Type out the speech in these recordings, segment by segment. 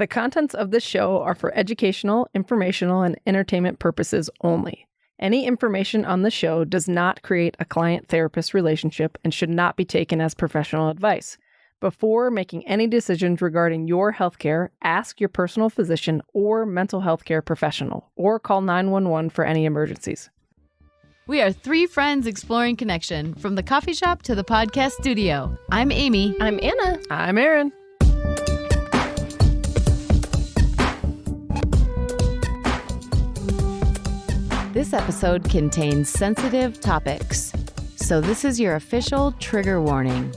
The contents of this show are for educational, informational, and entertainment purposes only. Any information on the show does not create a client-therapist relationship and should not be taken as professional advice. Before making any decisions regarding your healthcare, ask your personal physician or mental health care professional, or call 911 for any emergencies. We are three friends exploring connection, from the coffee shop to the podcast studio. I'm Amy. I'm Anna. I'm Erin. This episode contains sensitive topics, so this is your official trigger warning.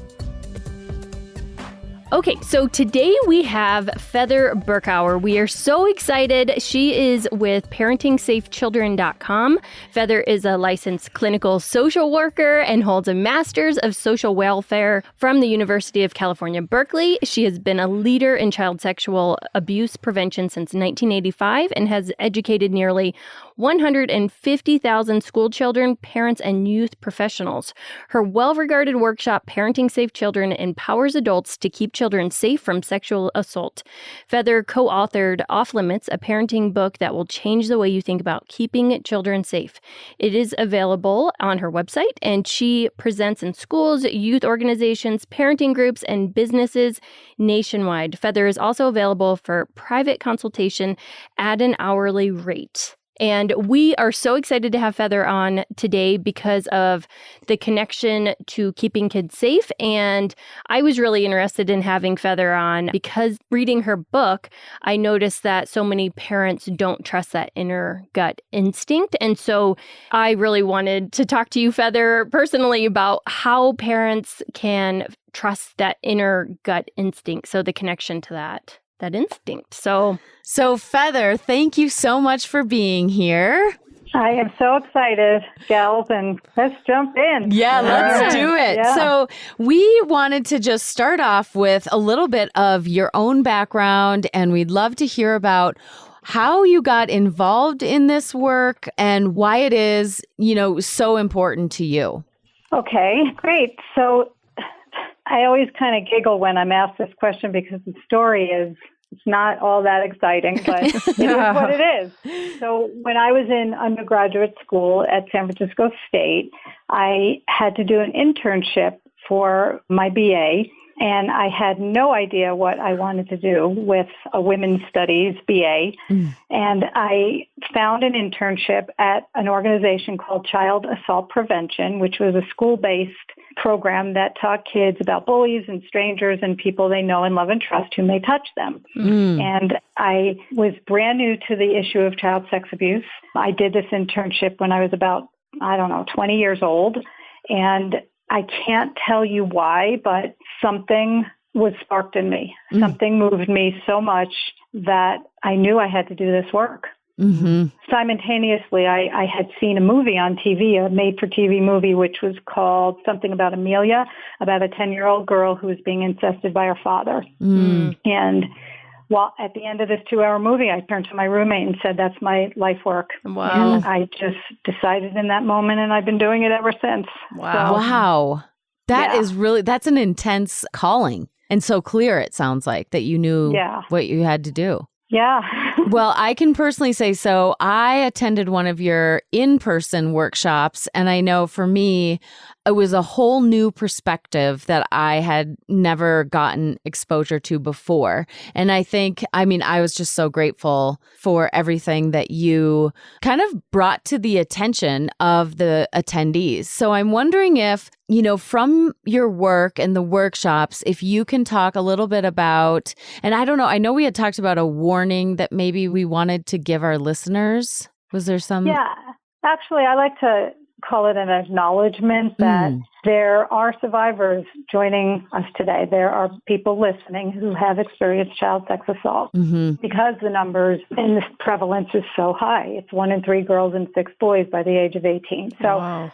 Okay, so today we have Feather Berkower. We are so excited. She is with ParentingSafeChildren.com. Feather is a licensed clinical social worker and holds a master's of social welfare from the University of California, Berkeley. She has been a leader in child sexual abuse prevention since 1985 and has educated nearly 150,000 school children, parents, and youth professionals. Her well-regarded workshop, Parenting Safe Children, empowers adults to keep children safe from sexual assault. Feather co-authored Off Limits, a parenting book that will change the way you think about keeping children safe. It is available on her website, and she presents in schools, youth organizations, parenting groups, and businesses nationwide. Feather is also available for private consultation at an hourly rate. And we are so excited to have Feather on today because of the connection to keeping kids safe. And I was really interested in having Feather on because reading her book, I noticed that so many parents don't trust that inner gut instinct. And so I really wanted to talk to you, Feather, personally about how parents can trust that inner gut instinct. So the connection to that instinct. So Feather, thank you so much for being here. I am so excited, gals, and let's jump in. Yeah, let's do it. Yeah. So we wanted to just start off with a little bit of your own background, and we'd love to hear about how you got involved in this work and why it is, so important to you. Okay, great. So I always kind of giggle when I'm asked this question because the story it's not all that exciting, but it is what it is. So when I was in undergraduate school at San Francisco State, I had to do an internship for my BA, and I had no idea what I wanted to do with a women's studies BA. And I found an internship at an organization called Child Assault Prevention, which was a school-based program that taught kids about bullies and strangers and people they know and love and trust who may touch them. And I was brand new to the issue of child sex abuse. I did this internship when I was about, 20 years old. And I can't tell you why, but something was sparked in me. Something moved me so much that I knew I had to do this work. Simultaneously, I had seen a movie on TV, a made-for-TV movie, which was called something about Amelia, about a 10-year-old girl who was being incested by her father. And at the end of this 2-hour movie, I turned to my roommate and said, that's my life work. Wow. And I just decided in that moment, and I've been doing it ever since. Wow. Wow. That is really, that's an intense calling. And so clear, it sounds like, that you knew what you had to do. Yeah. Well, I can personally say so. I attended one of your in-person workshops, and I know for me, it was a whole new perspective that I had never gotten exposure to before. And I think, I was just so grateful for everything that you kind of brought to the attention of the attendees. So I'm wondering if, from your work and the workshops, if you can talk a little bit about, and I don't know, I know we had talked about a warning that maybe we wanted to give our listeners. Was there some? Yeah, actually, I like to call it an acknowledgement that there are survivors joining us today. There are people listening who have experienced child sex assault because the numbers and the prevalence is so high. It's 1 in 3 girls and 6 boys by the age of 18. So Wow.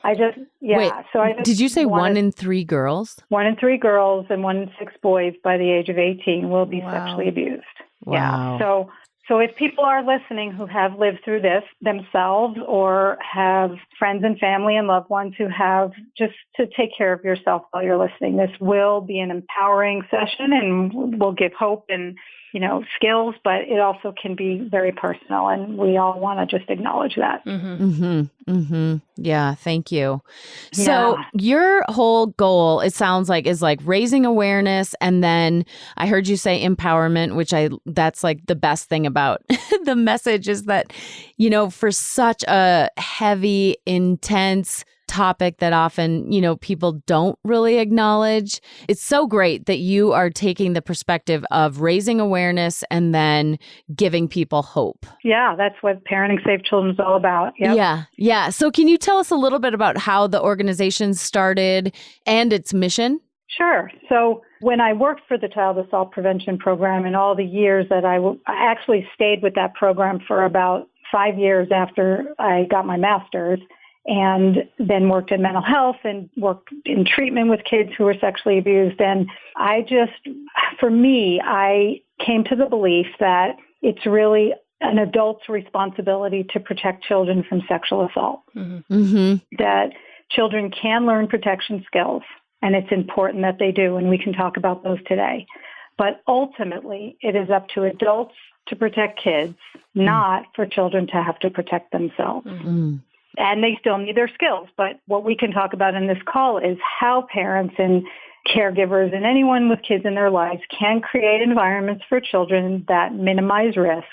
Did you say 1 in 3 girls? 1 in 3 girls and 1 in 6 boys by the age of 18 will be sexually abused. Wow. Yeah. So if people are listening who have lived through this themselves or have friends and family and loved ones who have, just to take care of yourself while you're listening, this will be an empowering session and will give hope and skills, but it also can be very personal, and we all want to just acknowledge that. Yeah, thank you. So your whole goal, it sounds like, is like raising awareness, and then I heard you say empowerment, which that's like the best thing about the message is that, for such a heavy, intense topic that often, people don't really acknowledge. It's so great that you are taking the perspective of raising awareness and then giving people hope. Yeah, that's what Parenting Safe Children is all about. Yep. Yeah. So can you tell us a little bit about how the organization started and its mission? Sure. So when I worked for the Child Assault Prevention Program and all the years that I actually stayed with that program for about 5 years after I got my master's, and then worked in mental health and worked in treatment with kids who were sexually abused. And I came to the belief that it's really an adult's responsibility to protect children from sexual assault. That children can learn protection skills, and it's important that they do, and we can talk about those today. But ultimately, it is up to adults to protect kids, not for children to have to protect themselves. And they still need their skills. But what we can talk about in this call is how parents and caregivers and anyone with kids in their lives can create environments for children that minimize risk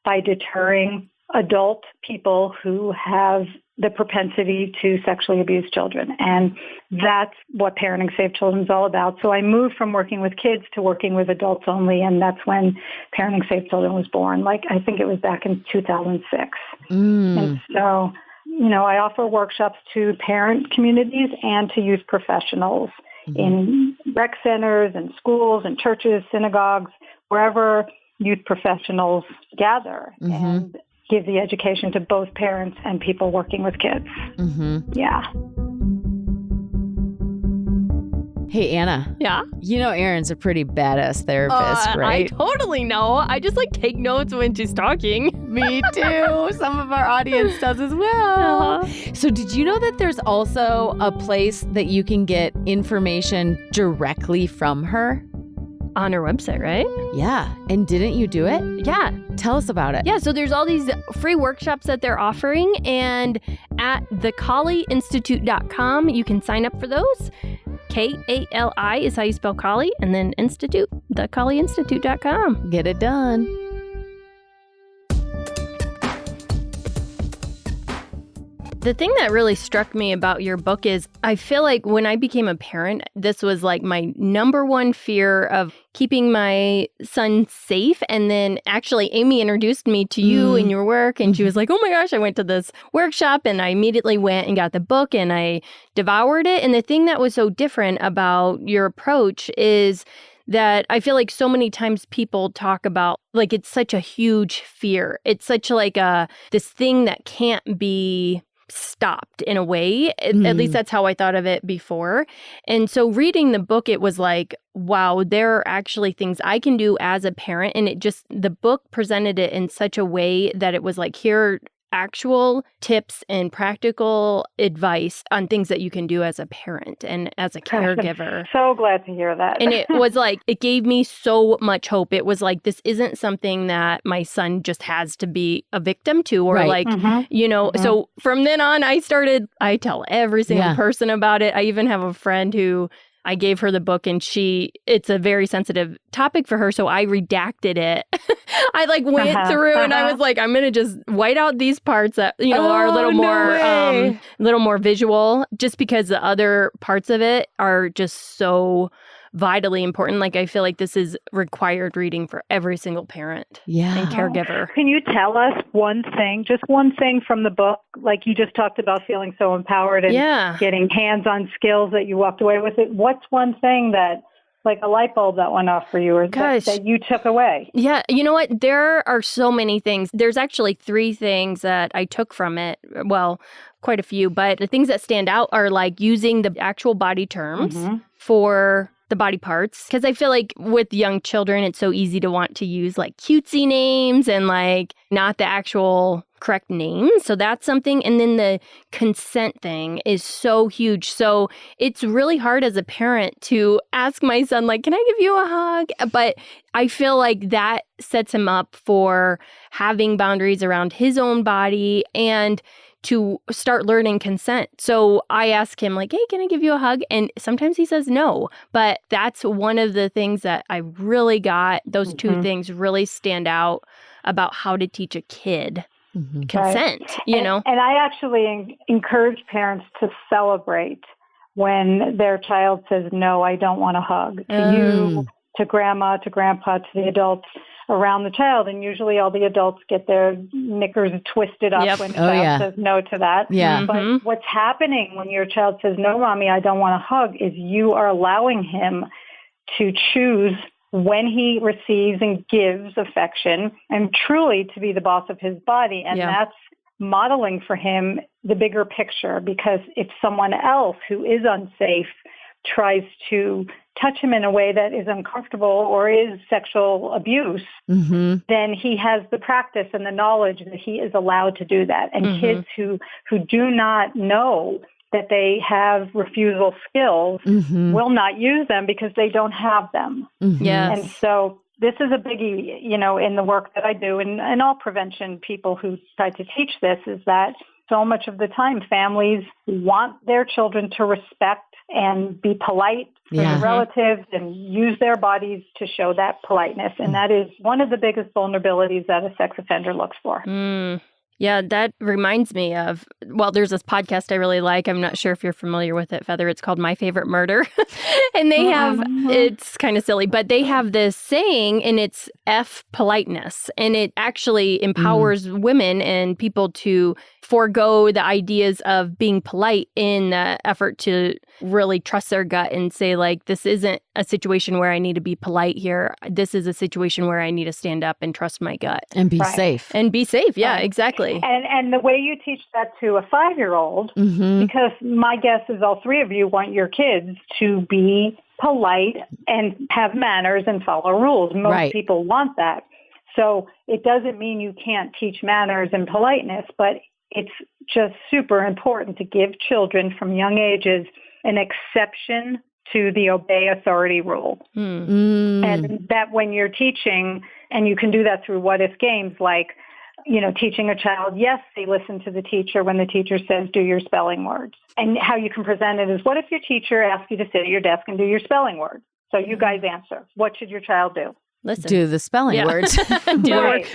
by deterring adult people who have the propensity to sexually abuse children. And that's what Parenting Safe Children is all about. So I moved from working with kids to working with adults only, and that's when Parenting Safe Children was born. I think it was back in 2006. And so I offer workshops to parent communities and to youth professionals in rec centers and schools and churches, synagogues, wherever youth professionals gather and give the education to both parents and people working with kids. Yeah. Hey, Anna. Yeah? Erin's a pretty badass therapist, right? I totally know. I just take notes when she's talking. Me too. Some of our audience does as well. So did you know that there's also a place that you can get information directly from her? On her website, right? Yeah. And didn't you do it? Yeah. Tell us about it. Yeah, so there's all these free workshops that they're offering, and at thekaliinstitute.com, you can sign up for those. Kali is how you spell Kali, and then institute, thekaliinstitute.com. Get it done. The thing that really struck me about your book is I feel like when I became a parent, this was my number one fear of keeping my son safe. And then actually Amy introduced me to you and your work. And she was like, oh my gosh, I went to this workshop and I immediately went and got the book and I devoured it. And the thing that was so different about your approach is that I feel like so many times people talk about it's such a huge fear. It's such this thing that can't be stopped in a way. At least that's how I thought of it before. And so reading the book, it was wow, there are actually things I can do as a parent. And the book presented it in such a way that it was here are actual tips and practical advice on things that you can do as a parent and as a caregiver. I'm so glad to hear that. And it was it gave me so much hope. It was this isn't something that my son just has to be a victim to or So from then on, I tell every single person about it. I even have a friend who I gave her the book and it's a very sensitive topic for her. So I redacted it. I went through and I was I'm going to just white out these parts that, are a little more visual just because the other parts of it are just so vitally important. I feel like this is required reading for every single parent and caregiver. Can you tell us just one thing from the book? You just talked about feeling so empowered and getting hands-on skills that you walked away with it. What's one thing that, a light bulb that went off for you or that you took away? Yeah. You know what? There are so many things. There's actually 3 things that I took from it. Well, quite a few, but the things that stand out are using the actual body terms for the body parts. Because I feel with young children, it's so easy to want to use cutesy names and not the actual correct names. So that's something. And then the consent thing is so huge. So it's really hard as a parent to ask my son, like, can I give you a hug? But I feel like that sets him up for having boundaries around his own body and to start learning consent. So I ask him, like, hey, can I give you a hug? And sometimes he says no. But that's one of the things that I really got. Those two things really stand out about how to teach a kid consent, And I actually encourage parents to celebrate when their child says, no, I don't want a hug, to you, to grandma, to grandpa, to the adults around the child. And usually all the adults get their knickers twisted up when the child says no to that. Yeah. But what's happening when your child says, no, mommy, I don't want a hug, is you are allowing him to choose when he receives and gives affection and truly to be the boss of his body. And that's modeling for him the bigger picture, because if someone else who is unsafe tries to touch him in a way that is uncomfortable or is sexual abuse, then he has the practice and the knowledge that he is allowed to do that. And kids who do not know that they have refusal skills will not use them because they don't have them. Yes. And so this is a biggie, in the work that I do and all prevention people who try to teach this, is that so much of the time families want their children to respect and be polite for their relatives and use their bodies to show that politeness. And that is one of the biggest vulnerabilities that a sex offender looks for. Yeah, that reminds me of, there's this podcast I really like. I'm not sure if you're familiar with it, Feather. It's called My Favorite Murder. And they have, it's kind of silly, but they have this saying, and it's F politeness. And it actually empowers women and people to forego the ideas of being polite in the effort to really trust their gut and say, like, this isn't a situation where I need to be polite here. This is a situation where I need to stand up and trust my gut. And be safe. And be safe. Yeah, exactly. And the way you teach that to a 5-year-old, because my guess is all three of you want your kids to be polite and have manners and follow rules. Most people want that. So it doesn't mean you can't teach manners and politeness, but it's just super important to give children from young ages an exception to the obey authority rule. And that when you're teaching, and you can do that through what if games, like, teaching a child, yes, they listen to the teacher when the teacher says, do your spelling words. And how you can present it is, what if your teacher asks you to sit at your desk and do your spelling words? So you guys answer. What should your child do? Listen. Do the spelling words.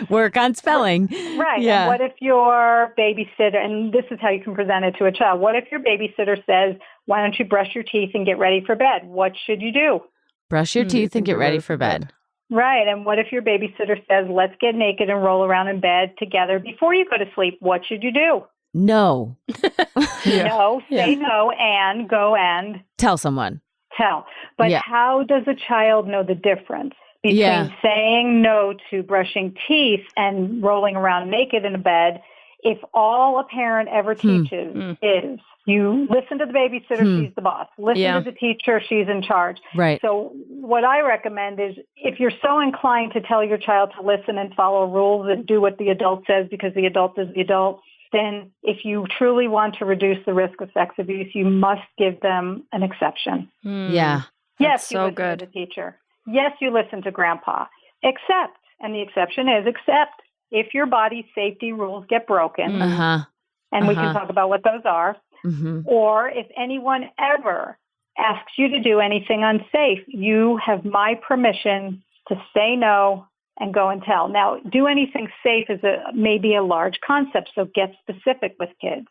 Work on spelling. Right. Yeah. And what if your babysitter, and this is how you can present it to a child, what if your babysitter says, why don't you brush your teeth and get ready for bed? What should you do? Brush your teeth and get ready for bed. Right. And what if your babysitter says, let's get naked and roll around in bed together before you go to sleep? What should you do? No. No, say no, and go and tell someone. Tell. But how does a child know the difference between saying no to brushing teeth and rolling around naked in a bed if all a parent ever teaches is you listen to the babysitter, she's the boss. Listen to the teacher, she's in charge. Right. So what I recommend is, if you're so inclined to tell your child to listen and follow rules and do what the adult says because the adult is the adult, then if you truly want to reduce the risk of sex abuse, you must give them an exception. Yeah. Yes, you listen to the teacher. Yes, you listen to grandpa. Except, and the exception is, except if your body's safety rules get broken, and we can talk about what those are, or if anyone ever asks you to do anything unsafe, you have my permission to say no and go and tell. Now, do anything safe is maybe a large concept, so get specific with kids.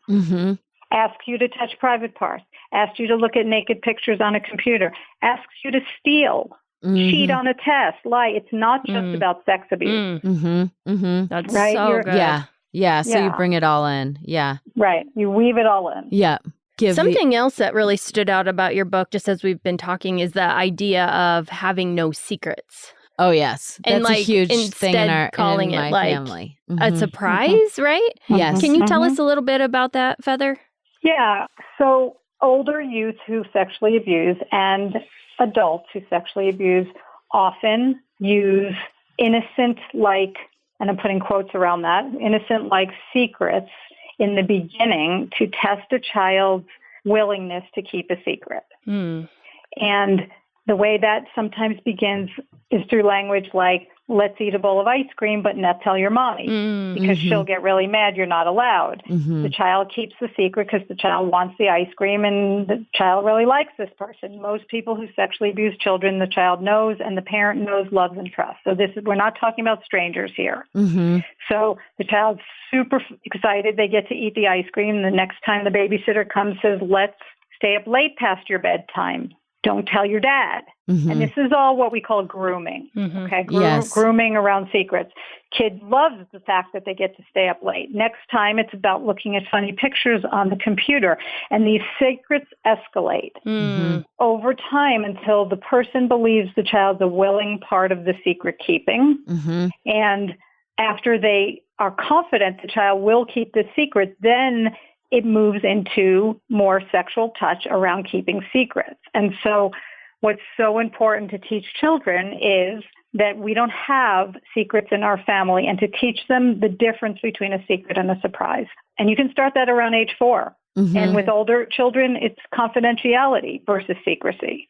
Ask you to touch private parts. Ask you to look at naked pictures on a computer. Asks you to steal. Cheat on a test, lie. It's not just about sex abuse. That's right? So good. Yeah. So you bring it all in. Yeah. Right. You weave it all in. Yeah. Something else that really stood out about your book, just as we've been talking, is the idea of having no secrets. Oh, yes. That's and, like, a huge thing in my family. A surprise, right? Yes. Can you tell us a little bit about that, Feather? Yeah. So older youth who sexually abuse and adults who sexually abuse often use innocent-like and I'm putting quotes around that, innocent-like secrets in the beginning to test a child's willingness to keep a secret. And the way that sometimes begins is through language like, let's eat a bowl of ice cream, but not tell your mommy, because she'll get really mad you're not allowed. The child keeps the secret because the child wants the ice cream, and the child really likes this person. Most people who sexually abuse children, the child knows, and the parent knows, loves, and trusts. So we're not talking about strangers here. So the child's super excited. They get to eat the ice cream. The next time the babysitter comes, says, let's stay up late past your bedtime. Don't tell your dad. And this is all what we call grooming. Okay, grooming around secrets. Kid loves the fact that they get to stay up late. Next time, it's about looking at funny pictures on the computer. And these secrets escalate over time until the person believes the child's a willing part of the secret keeping. And after they are confident the child will keep the secret, then it moves into more sexual touch around keeping secrets. And so what's so important to teach children is that we don't have secrets in our family, and to teach them the difference between a secret and a surprise. And you can start that around age 4. And with older children, it's confidentiality versus secrecy.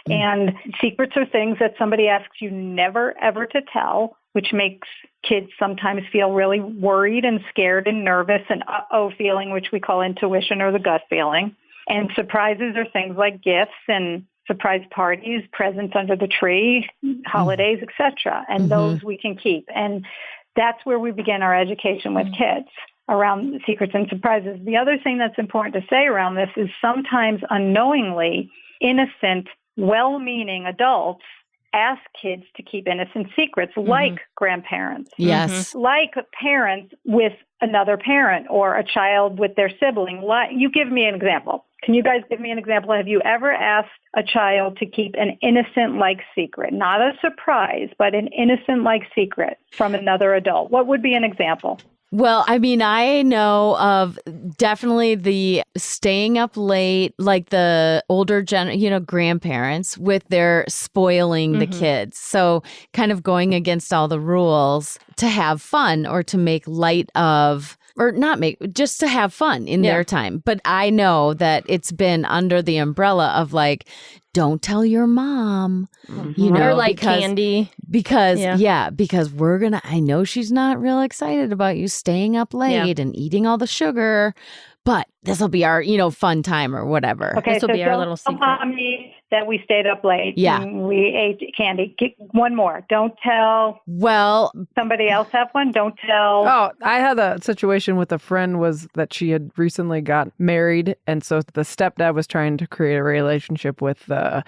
And secrets are things that somebody asks you never, ever to tell, which makes kids sometimes feel really worried and scared and nervous, and uh-oh feeling, which we call intuition or the gut feeling. And surprises are things like gifts and surprise parties, presents under the tree, holidays, etc. And those we can keep. And that's where we begin our education with kids around secrets and surprises. The other thing that's important to say around this is sometimes unknowingly, innocent, well-meaning adults ask kids to keep innocent secrets, like grandparents. Like parents with another parent, or a child with their sibling. You give me an example. Can you guys give me an example? Have you ever asked a child to keep an innocent-like secret? Not a surprise, but an innocent-like secret from another adult. What would be an example? Well, I mean, I know of definitely the staying up late, like the older grandparents with their spoiling the kids. So kind of going against all the rules to have fun or to make light of, or not make, just to have fun in their time. But I know that it's been under the umbrella of like, don't tell your mom, or like candy. Because I know she's not real excited about you staying up late and eating all the sugar, but this will be our, fun time or whatever. Okay, this will be our little secret. Mommy that we stayed up late. And we ate candy. One more. Don't tell. Well, somebody else have one. Don't tell. Oh, I had a situation with a friend was that she had recently got married. And so the stepdad was trying to create a relationship with the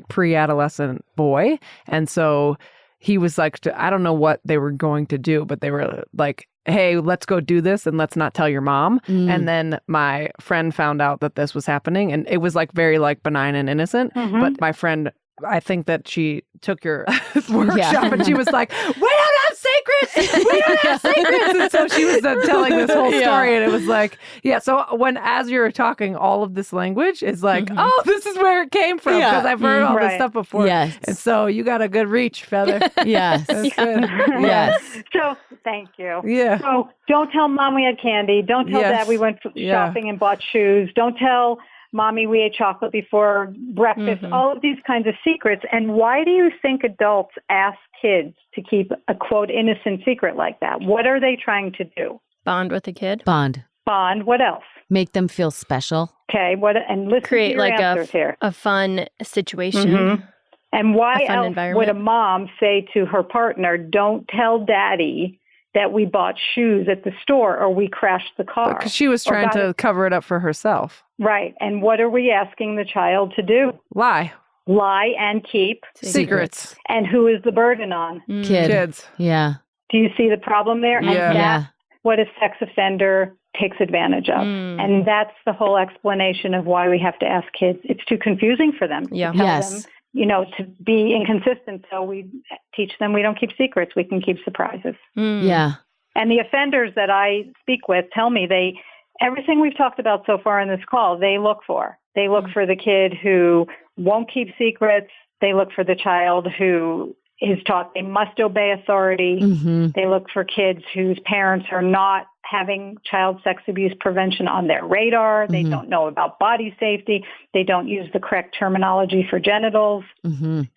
pre-adolescent boy. And so he was like, I don't know what they were going to do, but they were like, hey, let's go do this and let's not tell your mom. And then my friend found out that this was happening, and it was very benign and innocent. But my friend, I think that she took your workshop and she was like, we don't have secrets! We don't have secrets! And so she was telling this whole story, and it was like, so as you're talking, all of this language is like, oh, this is where it came from, because I've heard all this stuff before. Yes. And so you got a good reach, Feather. Yes. That's good. Yes. So, thank you. Yeah. So, don't tell Mom we had candy. Don't tell Dad we went shopping and bought shoes. Don't tell Mommy we ate chocolate before breakfast. All of these kinds of secrets. And why do you think adults ask kids to keep a, quote, innocent secret like that? What are they trying to do? Bond with the kid. Bond. What else? Make them feel special. Okay. And listen create to your answers here. A fun situation. And why else would a environment. mom say to her partner, don't tell Daddy that we bought shoes at the store or we crashed the car? Because she was trying to cover it up for herself. Right. And what are we asking the child to do? Lie and keep secrets. And who is the burden on? Kids. Yeah. Do you see the problem there? Yeah. And that's what a sex offender takes advantage of. And that's the whole explanation of why we have to ask kids. It's too confusing for them to tell them, to be inconsistent. So we teach them we don't keep secrets. We can keep surprises. Yeah. And the offenders that I speak with tell me everything we've talked about so far in this call, they look for. They look for the kid who won't keep secrets. They look for the child who is taught they must obey authority. They look for kids whose parents are not having child sex abuse prevention on their radar. They don't know about body safety. They don't use the correct terminology for genitals.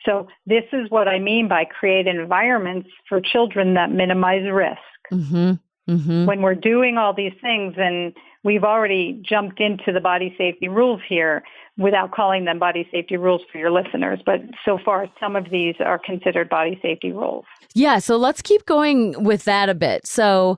So this is what I mean by create environments for children that minimize risk. When we're doing all these things, and we've already jumped into the body safety rules here without calling them body safety rules for your listeners, but so far some of these are considered body safety rules. Yeah, so let's keep going with that a bit. So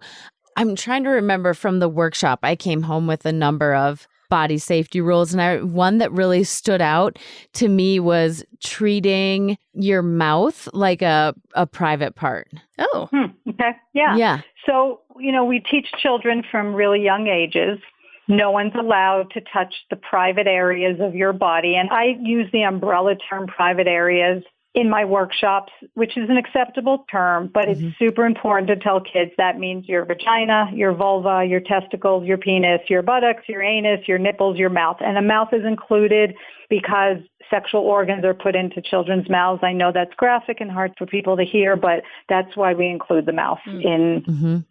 I'm trying to remember from the workshop, I came home with a number of body safety rules. And one that really stood out to me was treating your mouth like a private part. Oh. Okay. Yeah. Yeah. So, we teach children from really young ages. No one's allowed to touch the private areas of your body. And I use the umbrella term private areas in my workshops, which is an acceptable term, but it's super important to tell kids that means your vagina, your vulva, your testicles, your penis, your buttocks, your anus, your nipples, your mouth. And the mouth is included because sexual organs are put into children's mouths. I know that's graphic and hard for people to hear, but that's why we include the mouth in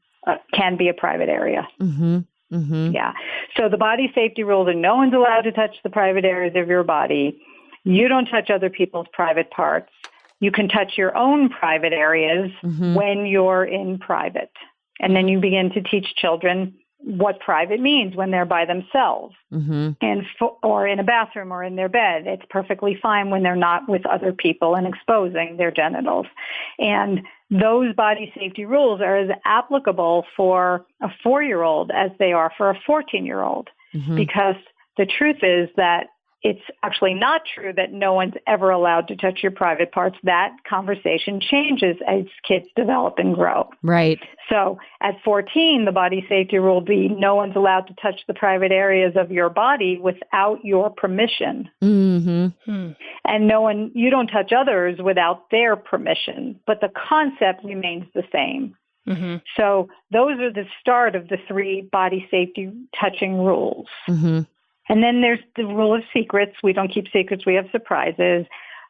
can be a private area. Yeah. So the body safety rules are no one's allowed to touch the private areas of your body. You don't touch other people's private parts. You can touch your own private areas when you're in private. And then you begin to teach children what private means when they're by themselves or in a bathroom or in their bed. It's perfectly fine when they're not with other people and exposing their genitals. And those body safety rules are as applicable for a 4-year-old as they are for a 14-year-old because the truth is that it's actually not true that no one's ever allowed to touch your private parts. That conversation changes as kids develop and grow. Right. So at 14, the body safety rule will be no one's allowed to touch the private areas of your body without your permission. And you don't touch others without their permission, but the concept remains the same. So those are the start of the 3 body safety touching rules. And then there's the rule of secrets. We don't keep secrets. We have surprises.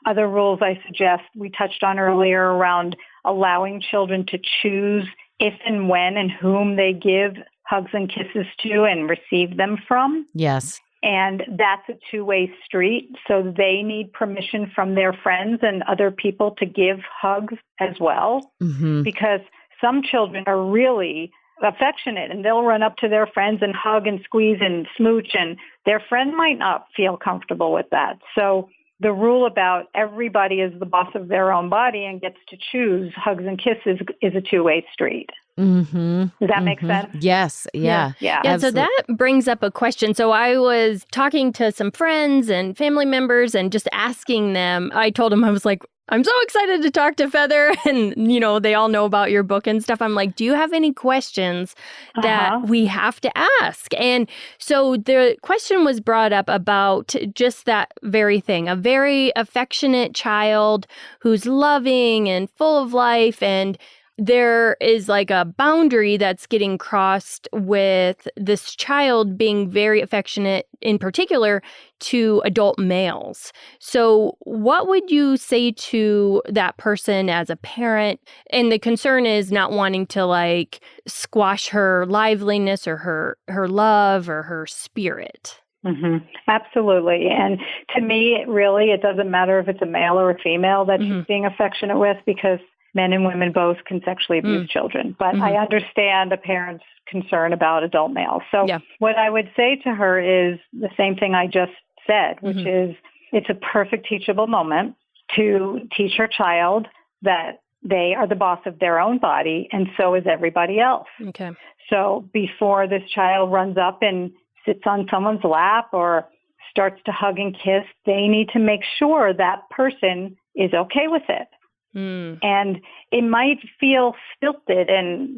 Other rules I suggest we touched on earlier around allowing children to choose if and when and whom they give hugs and kisses to and receive them from. Yes. And that's a 2-way street. So they need permission from their friends and other people to give hugs as well. Because some children are really affectionate and they'll run up to their friends and hug and squeeze and smooch, and their friend might not feel comfortable with that. So the rule about everybody is the boss of their own body and gets to choose hugs and kisses is a 2-way street. Does that make sense? Yes. Yeah. So that brings up a question. So I was talking to some friends and family members and just asking them. I told them, I was like, I'm so excited to talk to Feather, and, they all know about your book and stuff. I'm like, do you have any questions that we have to ask? And so the question was brought up about just that very thing, a very affectionate child who's loving and full of life, and there is like a boundary that's getting crossed with this child being very affectionate, in particular, to adult males. So what would you say to that person as a parent? And the concern is not wanting to squash her liveliness or her love or her spirit. Absolutely. And to me, it doesn't matter if it's a male or a female that she's being affectionate with, because men and women both can sexually abuse children. But I understand a parent's concern about adult males. So what I would say to her is the same thing I just said, which is it's a perfect teachable moment to teach her child that they are the boss of their own body, and so is everybody else. Okay. So before this child runs up and sits on someone's lap or starts to hug and kiss, they need to make sure that person is okay with it. And it might feel stilted and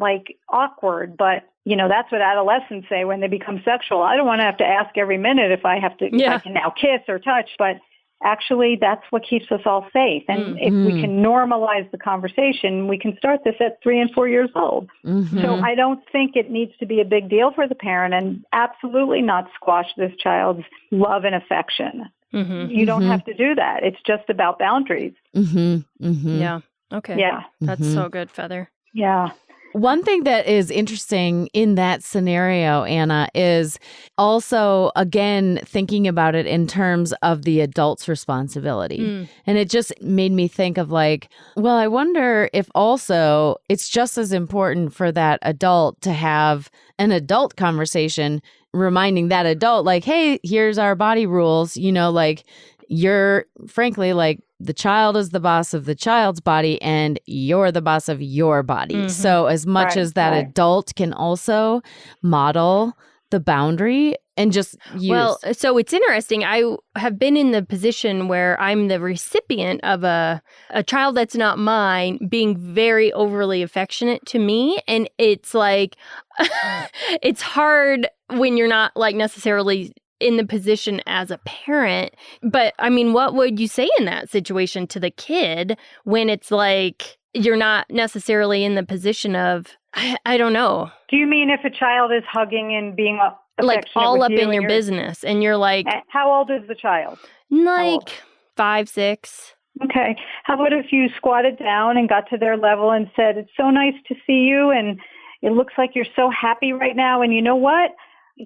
awkward, but that's what adolescents say when they become sexual. I don't want to have to ask every minute if I can now kiss or touch, but actually that's what keeps us all safe. And if we can normalize the conversation, we can start this at 3 and 4 years old. So I don't think it needs to be a big deal for the parent, and absolutely not squash this child's love and affection. You don't have to do that. It's just about boundaries. Yeah. Okay. Yeah. That's so good, Feather. Yeah. One thing that is interesting in that scenario, Anna, is also, again, thinking about it in terms of the adult's responsibility. And it just made me think of like, well, I wonder if also it's just as important for that adult to have an adult conversation, reminding that adult, like, hey, here's our body rules, like you're frankly like the child is the boss of the child's body and you're the boss of your body. So as much as that adult can also model the boundary and just use. Well, so it's interesting. I have been in the position where I'm the recipient of a child that's not mine being very overly affectionate to me. And it's like, it's hard when you're not like necessarily in the position as a parent. But I mean, what would you say in that situation to the kid when it's like you're not necessarily in the position of, I don't know. Do you mean if a child is hugging and being like all up in your business and you're like, how old is the child? Like 5, 6. Okay. How about if you squatted down and got to their level and said, it's so nice to see you and it looks like you're so happy right now. And you know what?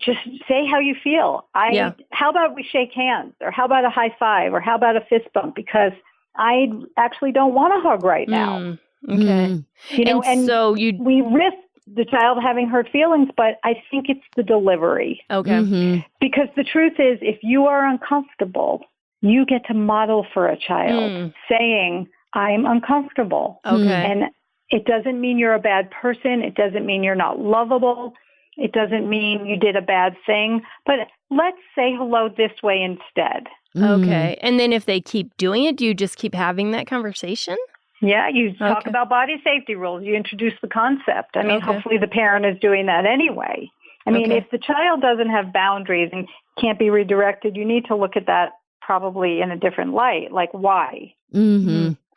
Just say how you feel. How about we shake hands, or how about a high five, or how about a fist bump? Because I actually don't want to hug right now. Okay. And so we risk the child having hurt feelings, but I think it's the delivery. Okay. Because the truth is, if you are uncomfortable, you get to model for a child saying, I'm uncomfortable. Okay. And it doesn't mean you're a bad person. It doesn't mean you're not lovable. It doesn't mean you did a bad thing, but let's say hello this way instead. Okay. And then if they keep doing it, do you just keep having that conversation? Yeah, you talk about body safety rules. You introduce the concept. I mean, hopefully the parent is doing that anyway. I mean, if the child doesn't have boundaries and can't be redirected, you need to look at that probably in a different light. Like, why?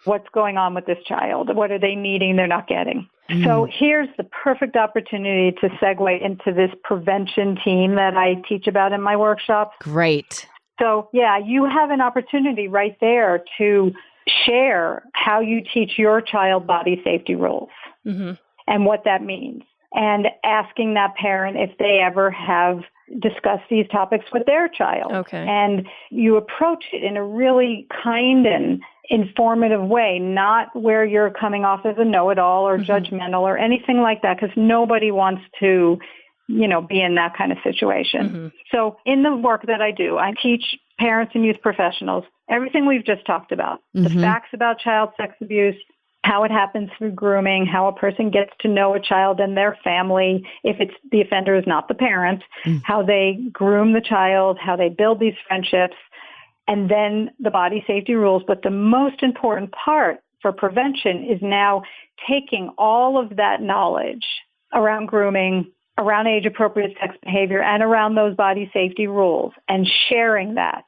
What's going on with this child? What are they needing they're not getting? So here's the perfect opportunity to segue into this prevention team that I teach about in my workshops. Great. So, you have an opportunity right there to share how you teach your child body safety rules and what that means, and asking that parent if they ever have discussed these topics with their child. And you approach it in a really kind and informative way, not where you're coming off as a know-it-all or judgmental or anything like that, because nobody wants to, be in that kind of situation. So in the work that I do, I teach parents and youth professionals everything we've just talked about, the facts about child sex abuse, how it happens through grooming, how a person gets to know a child and their family, if it's the offender is not the parent, how they groom the child, how they build these friendships, and then the body safety rules. But the most important part for prevention is now taking all of that knowledge around grooming, around age-appropriate sex behavior, and around those body safety rules, and sharing that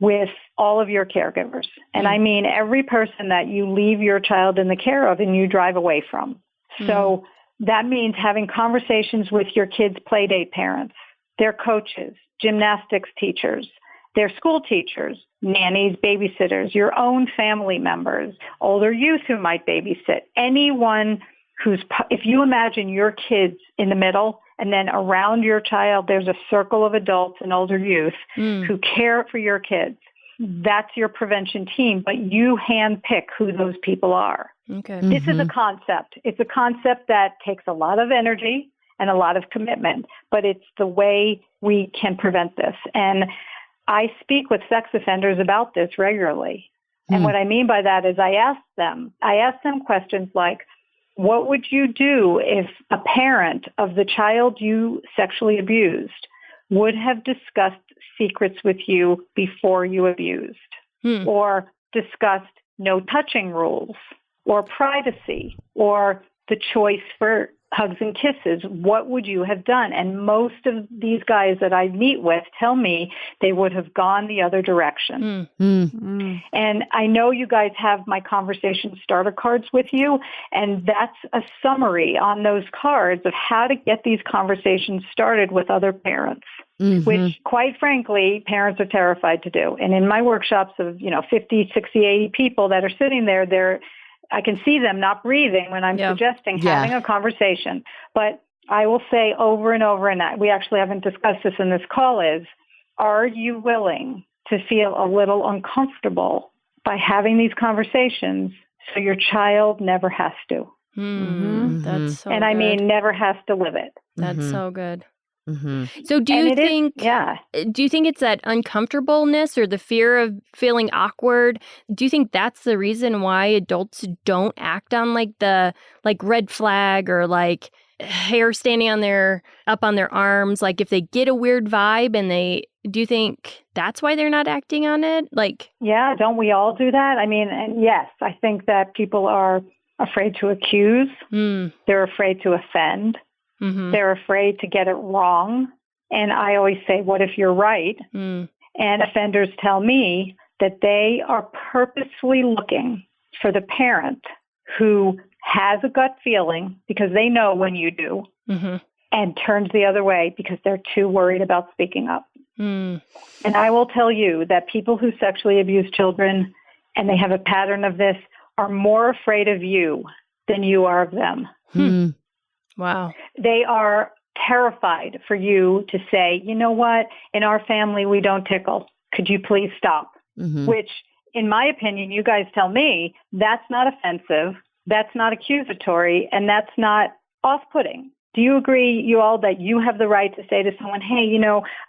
with all of your caregivers. And I mean every person that you leave your child in the care of and you drive away from. So that means having conversations with your kids' play date parents, their coaches, gymnastics teachers, their school teachers, nannies, babysitters, your own family members, older youth who might babysit, anyone if you imagine your kids in the middle and then around your child, there's a circle of adults and older youth who care for your kids. That's your prevention team, but you handpick who those people are. This is a concept. It's a concept that takes a lot of energy and a lot of commitment, but it's the way we can prevent this. And I speak with sex offenders about this regularly. And what I mean by that is I ask them questions like, what would you do if a parent of the child you sexually abused would have discussed secrets with you before you abused, or discussed no touching rules, or privacy, or the choice for hugs and kisses? What would you have done? And most of these guys that I meet with tell me they would have gone the other direction. And I know you guys have my conversation starter cards with you, and that's a summary on those cards of how to get these conversations started with other parents, which quite frankly, parents are terrified to do. And in my workshops of, 50, 60, 80 people that are sitting there, they're I can see them not breathing when I'm suggesting having a conversation. But I will say over and over, and we actually haven't discussed this in this call, is, are you willing to feel a little uncomfortable by having these conversations so your child never has to? That's so and I mean, never has to live it. That's so good. So do you think it's that uncomfortableness or the fear of feeling awkward? Do you think that's the reason why adults don't act on the red flag or hair standing up on their arms? If they get a weird vibe and do you think that's why they're not acting on it? Yeah, don't we all do that? I mean, and yes, I think that people are afraid to accuse. They're afraid to offend. They're afraid to get it wrong. And I always say, what if you're right? And offenders tell me that they are purposefully looking for the parent who has a gut feeling because they know when you do and turns the other way because they're too worried about speaking up. And I will tell you that people who sexually abuse children, and they have a pattern of this, are more afraid of you than you are of them. Wow. They are terrified for you to say, you know what, in our family, we don't tickle. Could you please stop? Which, in my opinion, you guys tell me, that's not offensive, that's not accusatory, and that's not off-putting. Do you agree, you all, that you have the right to say to someone, hey,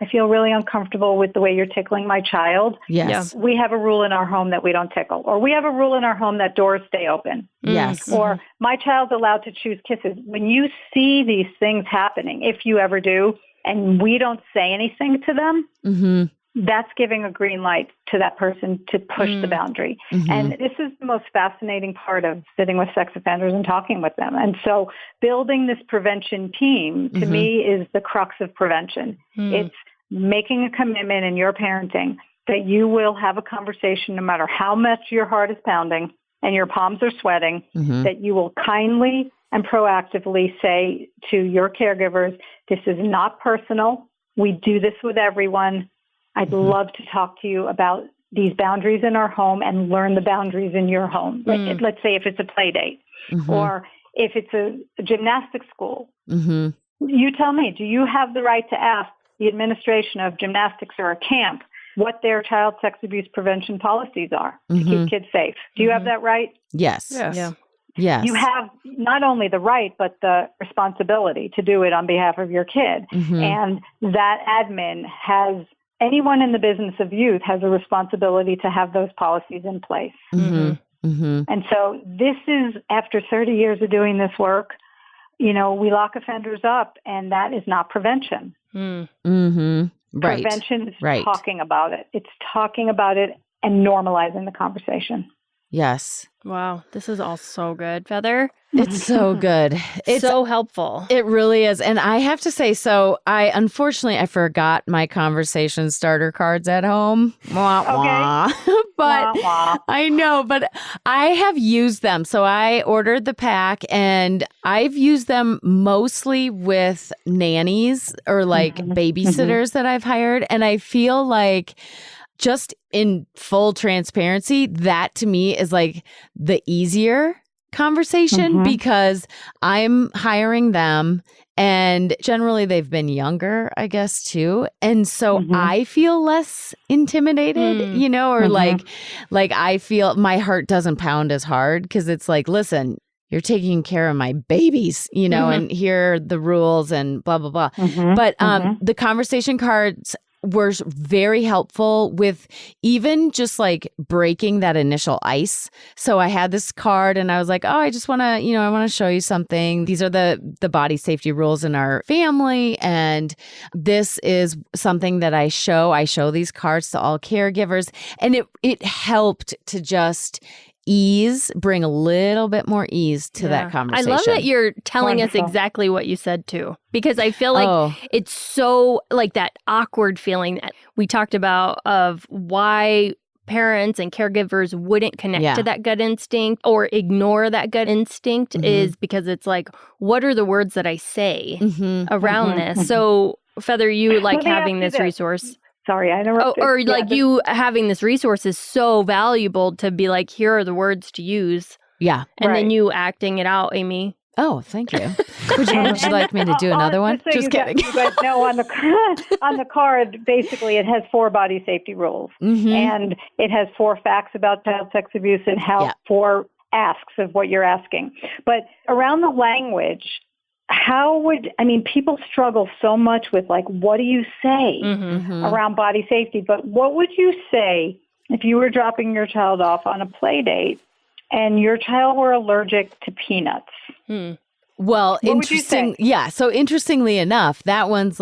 I feel really uncomfortable with the way you're tickling my child? Yes. We have a rule in our home that we don't tickle. Or we have a rule in our home that doors stay open. Yes. Or my child's allowed to choose kisses. When you see these things happening, if you ever do, and we don't say anything to them, that's giving a green light to that person to push the boundary. And this is the most fascinating part of sitting with sex offenders and talking with them. And so building this prevention team, to me, is the crux of prevention. It's making a commitment in your parenting that you will have a conversation no matter how much your heart is pounding and your palms are sweating, that you will kindly and proactively say to your caregivers, this is not personal. We do this with everyone. I'd love to talk to you about these boundaries in our home and learn the boundaries in your home. Let's say if it's a play date or if it's a gymnastics school. You tell me, do you have the right to ask the administration of gymnastics or a camp what their child sex abuse prevention policies are to keep kids safe? Do you have that right? Yes. Yeah. Yes. You have not only the right, but the responsibility to do it on behalf of your kid. And that admin has... Anyone in the business of youth has a responsibility to have those policies in place. And so this is, after 30 years of doing this work, we lock offenders up, and that is not prevention. Right. Prevention is talking about it. It's talking about it and normalizing the conversation. Yes. Wow. This is all so good, Feather. It's so good. It's so helpful. It really is. And I have to say, unfortunately, I forgot my conversation starter cards at home. Wah, wah. But I know, but I have used them. So I ordered the pack, and I've used them mostly with nannies or babysitters that I've hired. And I feel like, just in full transparency, that to me is the easier conversation because I'm hiring them, and generally they've been younger, I guess, too. And so I feel less intimidated, or I feel my heart doesn't pound as hard because it's listen, you're taking care of my babies, and here are the rules and blah, blah, blah. But the conversation cards were very helpful with even just breaking that initial ice. So I had this card and I was like, oh, I just want to, I want to show you something. These are the body safety rules in our family. And this is something that I show. I show these cards to all caregivers. And it helped to just bring a little bit more ease to that conversation. I love that you're telling us exactly what you said too, because I feel like it's so that awkward feeling that we talked about of why parents and caregivers wouldn't connect to that gut instinct or ignore that gut instinct is because it's what are the words that I say around this? So Feather, you having this resource. Sorry, I interrupted. You having this resource is so valuable to be here are the words to use. Yeah. And then you acting it out, Amy. Oh, thank you. Would you like me to do another one? So Just kidding. You guys know on the card, basically it has 4 body safety rules. And it has 4 facts about child sex abuse and 4 asks of what you're asking. But around the language, people struggle so much with what do you say around body safety, but what would you say if you were dropping your child off on a play date and your child were allergic to peanuts? Well, interesting. Yeah. So interestingly enough, that one's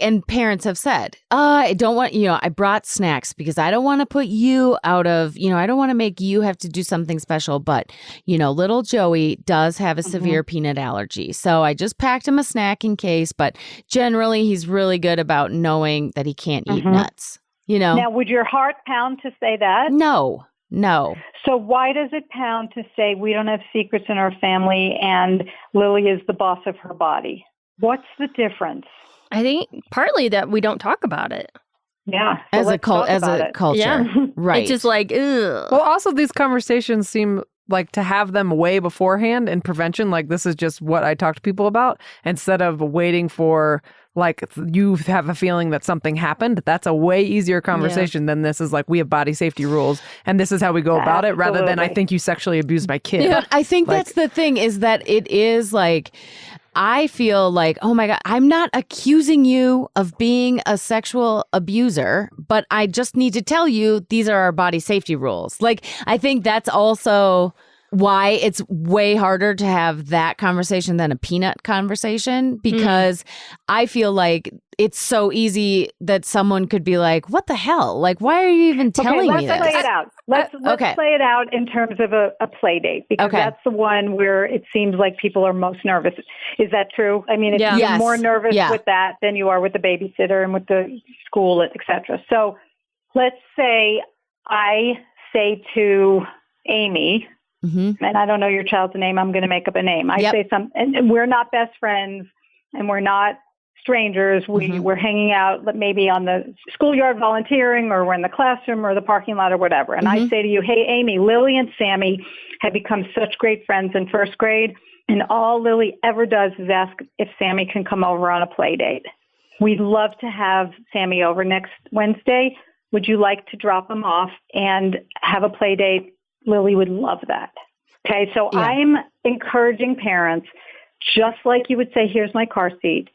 and parents have said, I don't want, I brought snacks because I don't want to put you out of, I don't want to make you have to do something special. But, little Joey does have a severe peanut allergy. So I just packed him a snack in case. But generally, he's really good about knowing that he can't eat nuts, Now, would your heart pound to say that? No. So why does it pound to say we don't have secrets in our family and Lily is the boss of her body? What's the difference? I think partly that we don't talk about it. Yeah. So as a culture. Yeah. Right. It's just ugh. Well, also these conversations seem to have them way beforehand in prevention. This is just what I talk to people about instead of waiting for you have a feeling that something happened. That's a way easier conversation than this is we have body safety rules and this is how we go about it rather than I think you sexually abused my kid. Yeah. But I think that's the thing is that it is I feel oh my God, I'm not accusing you of being a sexual abuser, but I just need to tell you these are our body safety rules. I think that's also why it's way harder to have that conversation than a peanut conversation, because I feel it's so easy that someone could be what the hell? Why are you even telling me this? Let's play it out. Let's play it out in terms of a play date, because that's the one where it seems like people are most nervous. Is that true? I mean, you're more nervous with that than you are with the babysitter and with the school, et cetera. So let's say I say to Amy, and I don't know your child's name. I'm going to make up a name. I say and we're not best friends and we're not strangers. We're hanging out maybe on the schoolyard volunteering, or we're in the classroom or the parking lot or whatever. And I say to you, hey, Amy, Lily and Sammy have become such great friends in first grade. And all Lily ever does is ask if Sammy can come over on a play date. We'd love to have Sammy over next Wednesday. Would you like to drop him off and have a play date? Lily would love that. Okay, so I'm encouraging parents, just like you would say, here's my car seat.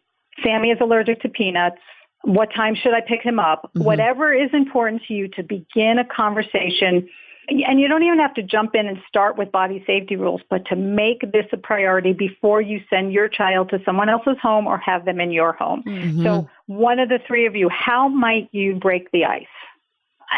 Sammy is allergic to peanuts. What time should I pick him up? Whatever is important to you to begin a conversation. And you don't even have to jump in and start with body safety rules, but to make this a priority before you send your child to someone else's home or have them in your home. So one of the 3 of you, how might you break the ice?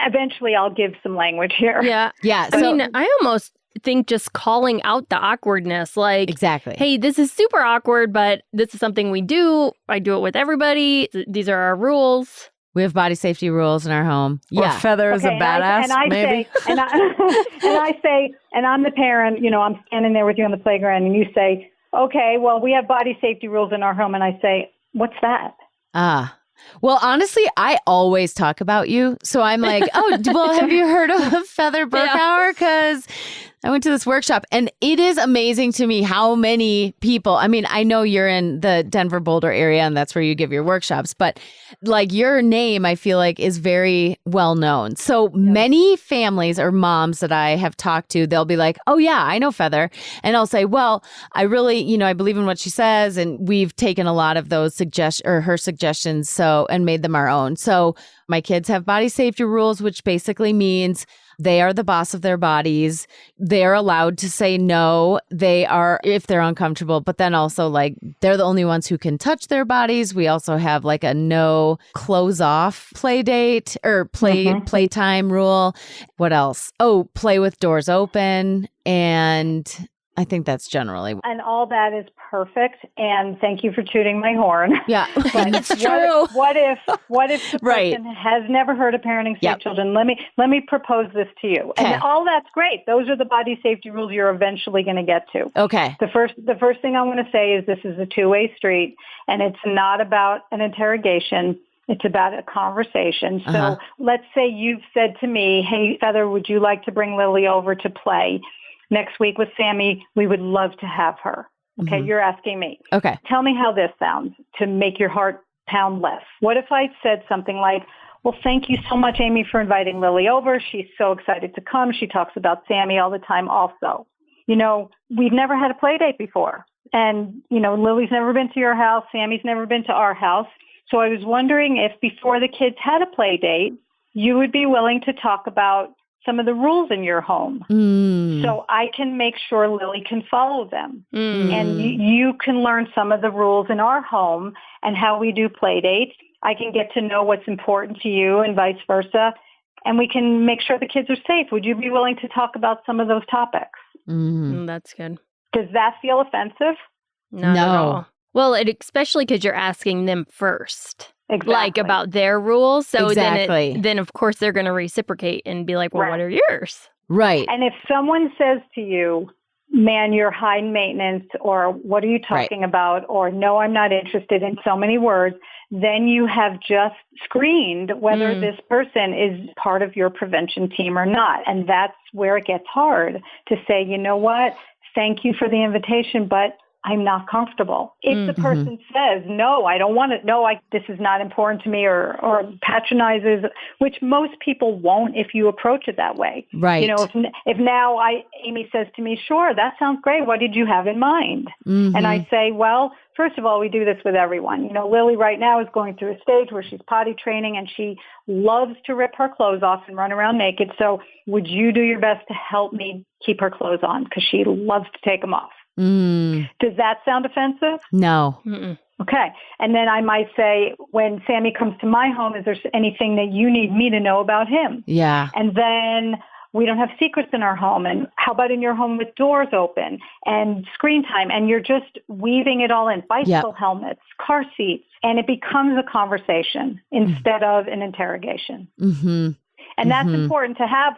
Eventually, I'll give some language here. Yeah. I almost think just calling out the awkwardness, exactly. Hey, this is super awkward, but this is something we do. I do it with everybody. These are our rules. We have body safety rules in our home. Or Feather is a badass, maybe. And I say, and I'm the parent, I'm standing there with you on the playground, and you say, okay, well, we have body safety rules in our home. And I say, what's that? Well, honestly, I always talk about you. So I'm have you heard of Feather Berkower? Because I went to this workshop, and it is amazing to me how many people, I know you're in the Denver Boulder area and that's where you give your workshops, but your name, I feel is very well known. So many families or moms that I have talked to, they'll be oh yeah, I know Feather. And I'll say, well, I really, I believe in what she says. And we've taken a lot of those her suggestions and made them our own. So my kids have body safety rules, which basically means they are the boss of their bodies. They're allowed to say no. They are, if they're uncomfortable, but then also they're the only ones who can touch their bodies. We also have a no close off play date or playtime rule. What else? Oh, play with doors open. And I think that's generally. And all that is perfect. And thank you for tooting my horn. Yeah, but it's true. What if the person has never heard of parenting safe children? Let me propose this to you. Okay. And all that's great. Those are the body safety rules you're eventually going to get to. Okay. The first thing I want to say is this is a two-way street, and it's not about an interrogation. It's about a conversation. So let's say you've said to me, hey, Feather, would you like to bring Lily over to play? next week with Sammy. We would love to have her. Okay, Mm-hmm. you're asking me. Okay. Tell me how this sounds to make your heart pound less. What if I said something like, well, thank you so much, Amy, for inviting Lily over. She's so excited to come. She talks about Sammy all the time also. We've never had a play date before. And, Lily's never been to your house. Sammy's never been to our house. So I was wondering if before the kids had a play date, you would be willing to talk about some of the rules in your home so I can make sure Lily can follow them. And you can learn some of the rules in our home and how we do play dates. I can get to know what's important to you and vice versa. And we can make sure the kids are safe. Would you be willing to talk about some of those topics? That's good. Does that feel offensive? Not at all. Well, especially because you're asking them first. Exactly. Like about their rules. So Exactly. then of course they're going to reciprocate and be like, well, what are yours? Right. And if someone says to you, man, you're high maintenance, or what are you talking about? Or no, I'm not interested, in so many words, then you have just screened whether this person is part of your prevention team or not. And that's where it gets hard to say, you know what? Thank you for the invitation, but I'm not comfortable. If the person says, no, I don't want it, no, this is not important to me, or patronizes, which most people won't if you approach it that way. Right. If now Amy says to me, sure, that sounds great. What did you have in mind? And I say, well, first of all, we do this with everyone. Lily right now is going through a stage where she's potty training and she loves to rip her clothes off and run around naked. So would you do your best to help me keep her clothes on? Because she loves to take them off. Does that sound offensive? No. Okay. And then I might say, when Sammy comes to my home, is there anything that you need me to know about him? Yeah. And then we don't have secrets in our home. And how about in your home with doors open and screen time? And you're just weaving it all in, bicycle helmets, car seats, and it becomes a conversation instead of an interrogation. And that's important to have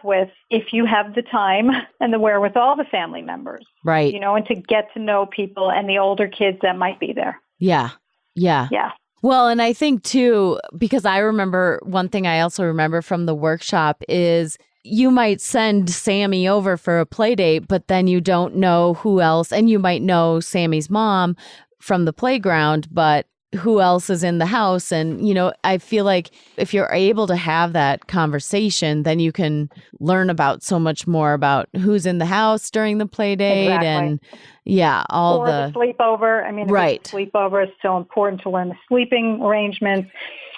if you have the time and the wherewithal, the family members. Right. And to get to know people and the older kids that might be there. Yeah. Yeah. Yeah. Well, and I think too, because I remember one thing I also remember from the workshop is you might send Sammy over for a play date, but then you don't know who else, and you might know Sammy's mom from the playground, but who else is in the house. And, I feel like if you're able to have that conversation, then you can learn about so much more about who's in the house during the play date and or the sleepover. I mean, right. The sleepover is so important to learn the sleeping arrangements.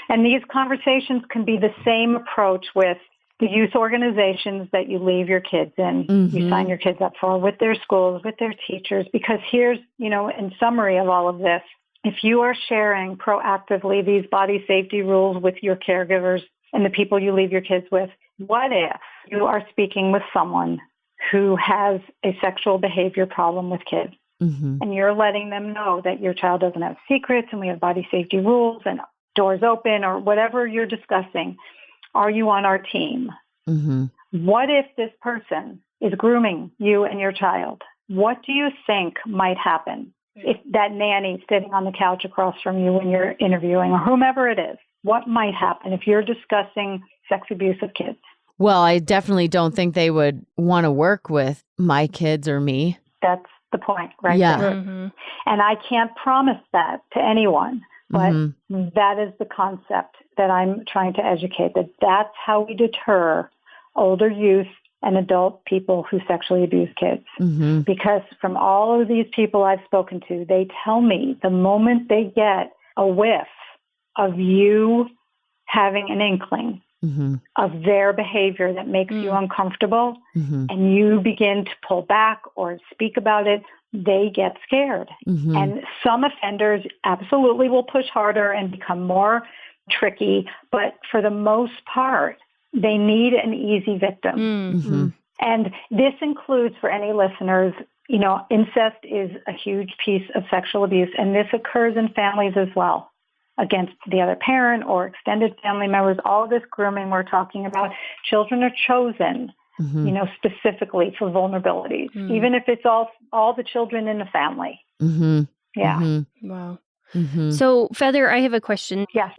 And these conversations can be the same approach with the youth organizations that you leave your kids in, you sign your kids up for, with their schools, with their teachers, because here's, in summary of all of this, if you are sharing proactively these body safety rules with your caregivers and the people you leave your kids with, what if you are speaking with someone who has a sexual behavior problem with kids? And you're letting them know that your child doesn't have secrets and we have body safety rules and doors open, or whatever you're discussing. Are you on our team? What if this person is grooming you and your child? What do you think might happen? If that nanny sitting on the couch across from you when you're interviewing, or whomever it is, what might happen if you're discussing sex abuse of kids? Well, I definitely don't think they would want to work with my kids or me. That's the point, right? There. And I can't promise that to anyone, but that is the concept that I'm trying to educate, that's how we deter older youth and adult people who sexually abuse kids. Because from all of these people I've spoken to, they tell me the moment they get a whiff of you having an inkling of their behavior that makes you uncomfortable, and you begin to pull back or speak about it, they get scared. And some offenders absolutely will push harder and become more tricky, but for the most part, they need an easy victim. And this includes, for any listeners, incest is a huge piece of sexual abuse, and this occurs in families as well, against the other parent or extended family members. All of this grooming we're talking about, children are chosen, specifically for vulnerabilities, even if it's all the children in the family. Yeah. Wow. So, Feather, I have a question. Yes.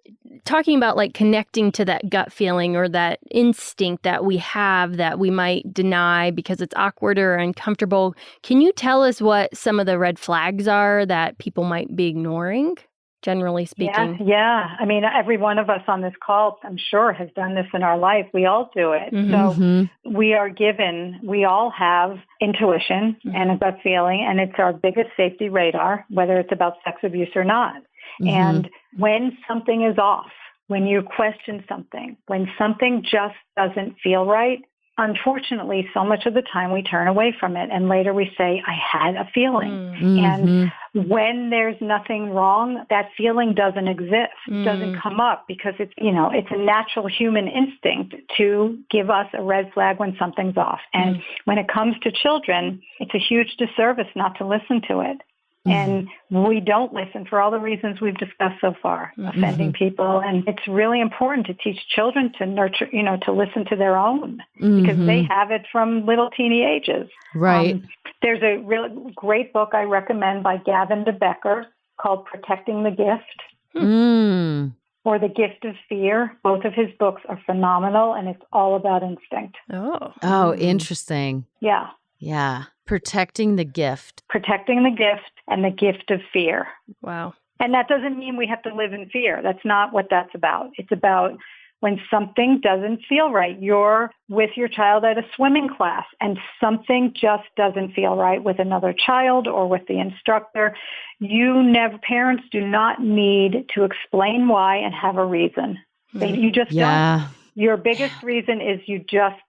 talking about like connecting to that gut feeling or that instinct that we have that we might deny because it's awkward or uncomfortable. Can you tell us what some of the red flags are that people might be ignoring, generally speaking? Yeah. I mean, every one of us on this call, I'm sure, has done this in our life. We all do it. So we all have intuition and a gut feeling, and it's our biggest safety radar, whether it's about sex abuse or not. And when something is off, when you question something, when something just doesn't feel right, unfortunately, so much of the time we turn away from it. And later we say, I had a feeling. And when there's nothing wrong, that feeling doesn't exist, doesn't come up because it's a natural human instinct to give us a red flag when something's off. And when it comes to children, it's a huge disservice not to listen to it. And we don't listen for all the reasons we've discussed so far, offending people. And it's really important to teach children to nurture, to listen to their own because they have it from little teeny ages. Right. There's a really great book I recommend by Gavin de Becker called Protecting the Gift or The Gift of Fear. Both of his books are phenomenal, and it's all about instinct. Oh, interesting. Yeah. Yeah. Protecting the gift. Protecting the gift and the gift of fear. Wow. And that doesn't mean we have to live in fear. That's not what that's about. It's about when something doesn't feel right. You're with your child at a swimming class and something just doesn't feel right with another child or with the instructor. Parents do not need to explain why and have a reason. You just don't. Your biggest reason is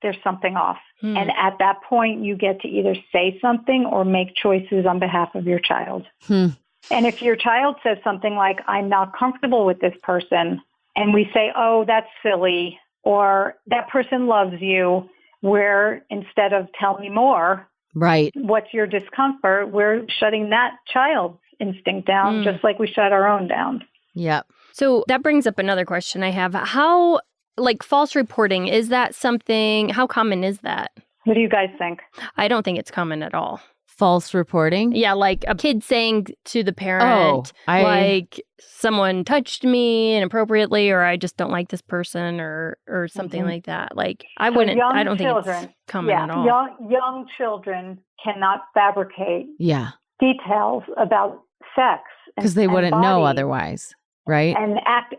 there's something off. And at that point, you get to either say something or make choices on behalf of your child. And if your child says something like, I'm not comfortable with this person, and we say, oh, that's silly, or that person loves you, where instead of tell me more, right, what's your discomfort, we're shutting that child's instinct down just like we shut our own down. Yeah. So that brings up another question I have. How, like false reporting, is that something, how common is that? What do you guys think? I don't think it's common at all. False reporting? Yeah, like a kid saying to the parent, like someone touched me inappropriately, or I just don't like this person, or something like that. Like I don't think it's common at all. Young children cannot fabricate details about sex because they wouldn't know otherwise. Right. And acts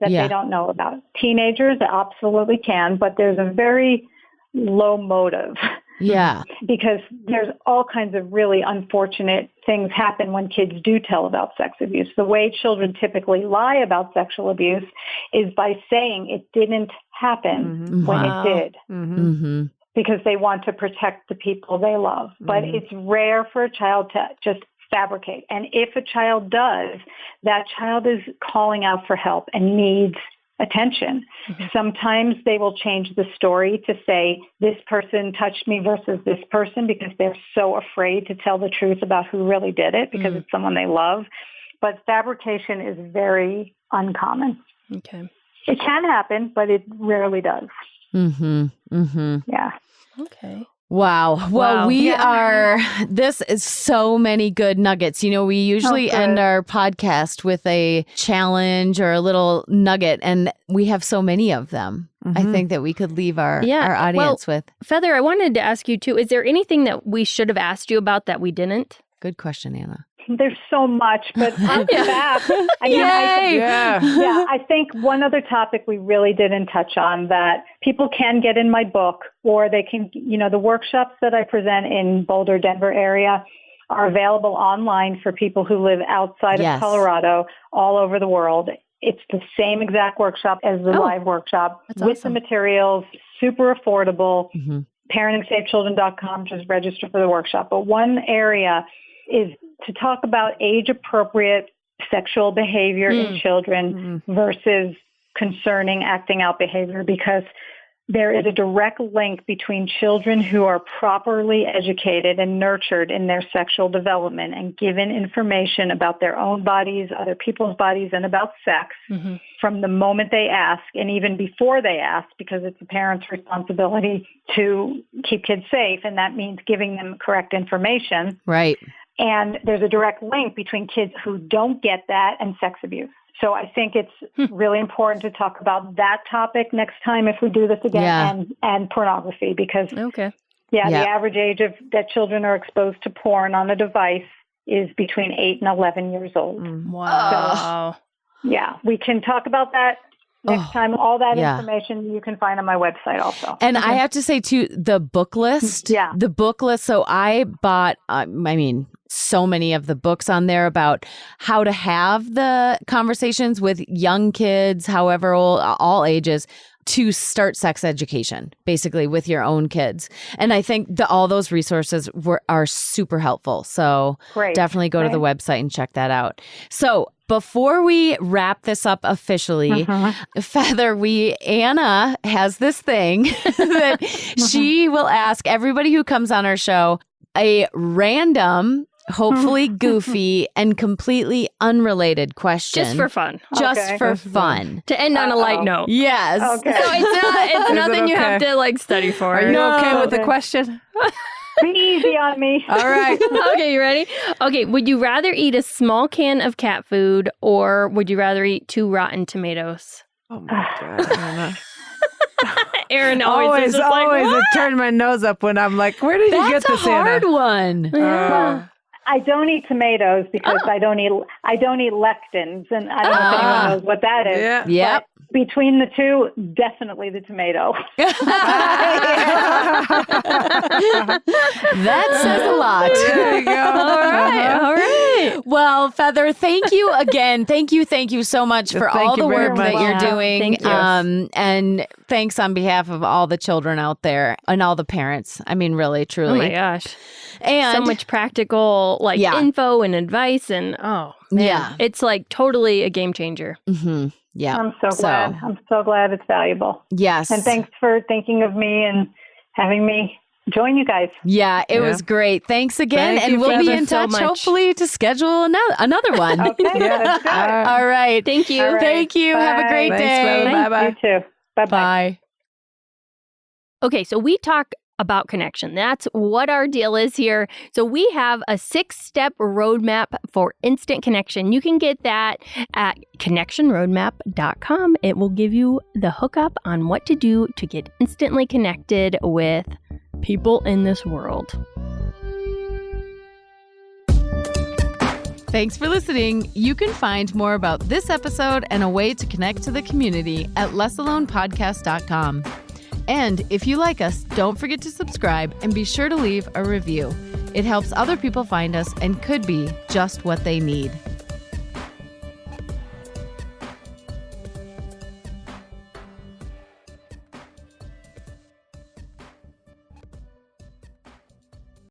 that they don't know about. Teenagers absolutely can, but there's a very low motive. Yeah. Because there's all kinds of really unfortunate things happen when kids do tell about sex abuse. The way children typically lie about sexual abuse is by saying it didn't happen when it did. Because they want to protect the people they love. But it's rare for a child to just fabricate. And if a child does, that child is calling out for help and needs attention. Sometimes they will change the story to say this person touched me versus this person because they're so afraid to tell the truth about who really did it because it's someone they love. But fabrication is very uncommon. Okay. It can happen, but it rarely does. Yeah. Okay. Wow. Well, this is so many good nuggets. We usually end our podcast with a challenge or a little nugget, and we have so many of them. I think that we could leave our audience with. Feather, I wanted to ask you too, is there anything that we should have asked you about that we didn't? Good question, Anna. There's so much, but on that, I think one other topic we really didn't touch on that people can get in my book, or they can, the workshops that I present in Boulder, Denver area are available online for people who live outside of Colorado, all over the world. It's the same exact workshop as the live workshop with the materials, super affordable. ParentingSafeChildren.com, just register for the workshop. But one area is to talk about age-appropriate sexual behavior in children versus concerning acting out behavior, because there is a direct link between children who are properly educated and nurtured in their sexual development and given information about their own bodies, other people's bodies, and about sex from the moment they ask, and even before they ask, because it's a parent's responsibility to keep kids safe, and that means giving them correct information. Right. And there's a direct link between kids who don't get that and sex abuse. So I think it's really important to talk about that topic next time if we do this again, and pornography, because the average age that children are exposed to porn on a device is between 8 and 11 years old. Wow. So, we can talk about that next time. All that information you can find on my website also. And I have to say too, the book list. The book list. So I bought, so many of the books on there about how to have the conversations with young kids, however old, all ages, to start sex education, basically with your own kids. And I think all those resources are super helpful. So definitely go to the website and check that out. So before we wrap this up officially, Feather, Anna has this thing that she will ask everybody who comes on our show a random, hopefully goofy and completely unrelated question. Just for fun. Just for fun. To end on a light note. Yes. Okay. So it's nothing you have to study for. Are you okay with the question? Be easy on me. All right. Okay, you ready? Okay, would you rather eat a small can of cat food or would you rather eat 2 rotten tomatoes? Oh my God, Anna. Aaron always I turn my nose up when I'm like, where did you get this, Anna? That's a hard one. Yeah. I don't eat tomatoes because I don't eat lectins, and I don't know if anyone knows what that is. Yeah. Yep. But between the two, definitely the tomato. That says a lot. There you go. All right. Well, Feather, thank you again. Thank you so much for all the work that you're doing. Thank you. And thanks on behalf of all the children out there and all the parents. I mean, really, truly. Oh my gosh. And so much practical info and advice, and it's totally a game changer. Mm-hmm. Yeah. I'm so glad. I'm so glad it's valuable. Yes. And thanks for thinking of me and having me join you guys. Yeah, it was great. Thanks again. Thank you, we'll be Feather, in touch, so much. hopefully, to schedule another one. Okay. That's good. All right. Thank you. All right. Thank you. Have a great Bye. day. Bye-bye. You too. Bye-bye. Bye. Okay, so we talk about connection. That's what our deal is here. So we have a 6-step roadmap for instant connection. You can get that at connectionroadmap.com. It will give you the hookup on what to do to get instantly connected with people in this world. Thanks for listening. You can find more about this episode and a way to connect to the community at lessalonepodcast.com. And if you like us, don't forget to subscribe and be sure to leave a review. It helps other people find us and could be just what they need.